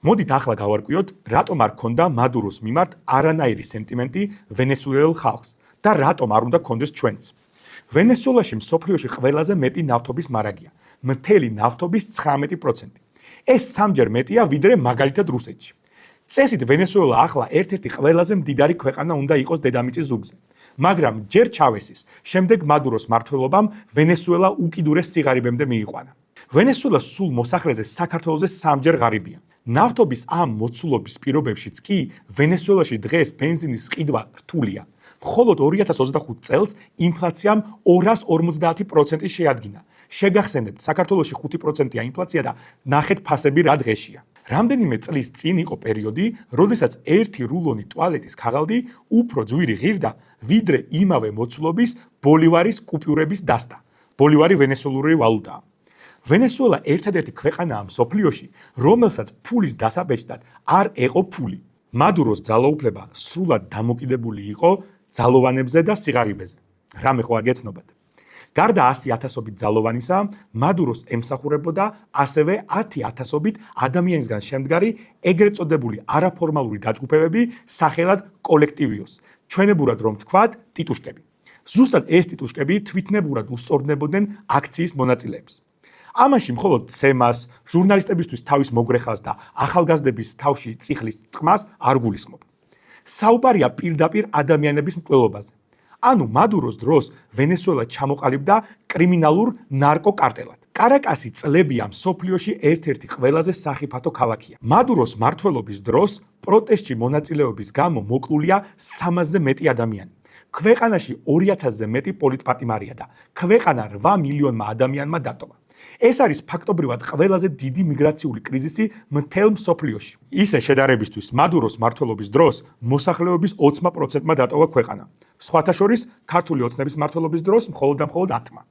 მოდით ახლა გავარკვიოთ, რატომ არ ქონდა მადუროს მიმართ არანაირი სენტიმენტი ვენესუელელ ხალხს და რატომ არ უნდა ქონდეს ჩვენც. ვენესუელაში მსოფლიოში ყველაზე მეტი ნავთობის მარაგია, მთელი ნავთობის 19%. ეს სამჯერ მეტია ვიდრე მაგალითად რუსეთში. წესით ვენესუელა ახლა ერთ-ერთი ყველაზე მდიდარი ქვეყანა უნდა იყოს დედამიწის ზურგზე. მაგრამ ჯერ ჩავესის, შემდეგ მადუროს მმართველობამ ვენესუელა უკიდურეს სიღარიბემდე მიიყვანა. ვენესუელა სულ მოსახლეზე საქართველოზე სამჯერ ღარიბია. ნავთობის ამ მოცულობის პირობებშიც კი ვენესუელაში დღეს ბენზინის ყიდვა რთულია. მხოლოდ 2025 წელს ინფლაციამ 250% შეადგინა. შეგახსენებთ, საქართველოში 5%-ია ინფლაცია და ნახეთ ფასები რა დღეშია. რამდენიმე წლის წინ იყო პერიოდი, როდესაც ერთი რულონი ტუალეტის ქაღალდი უფრო ძვირი ღირდა, ვიდრე იმავე მოცულობის ბოლივარის კუპიურების დასტა. ბოლივარი ვენესუელური ვალუტაა. ვენესუელა ერთადერთი ქვეყანაა მსოფლიოში, რომელსაც ფულის დასაბეჭდად არ ეყო ფული. მადუროს ძალაუფლება სრულად დამოკიდებული იყო ძალოვანებზე და სიღარიბეზე. რამე ხო არ გეცნობათ? გარდა 100,000-ობით ძალოვანისა, მადუროს ემსახურებოდა ასევე 10,000-ობით ადამიანისგან შემდგარი ეგრეთ წოდებული არაფორმალური დაჯგუფებები სახელად კოლექტივიოს. ჩვენებურად რომ ვთქვათ, ტიტუშკები. ზუსტად ეს ტიტუშკები თვითნებურად უსწორდებოდნენ აქციის მონაწილეებს. ამაში მხოლოდ ცემას, ჟურნალისტებისთვის თავის მოგრეხას და ახალგაზრდების თავში წიხლის ტყმას არ გულისხმობ. საუბარია პირდაპირ ადამიანების მკვლელობაზე. ანუ მადუროს დროს ვენესუელა ჩამოყალიბდა კრიმინალურ ნარკოკარტელად. კარაკასი წლებია მსოფლიოში ერთ-ერთი ყველაზე სახიფათო ქალაქია. მადუროს მმართველობის დროს პროტესტში მონაწილეობის გამო მოკლულია 300-ზე მეტი ადამიანი. ქვეყანაში 2,000-ზე მეტი პოლიტპატიმარია და ქვეყანა 8 მილიონმა ადამიანმა დატოვა. ეს არის ფაქტობრივად ყველაზე დიდი მიგრაციული კრიზისი მთელ მსოფლიოში. ისე შედარებისთვის, მადუროს მმართველობის დროს მოსახლეობის 20%-მა დატოვა ქვეყანა. სხვათა შორის, ქართული ოცნების მმართველობის დროს მხოლოდ 10-მა.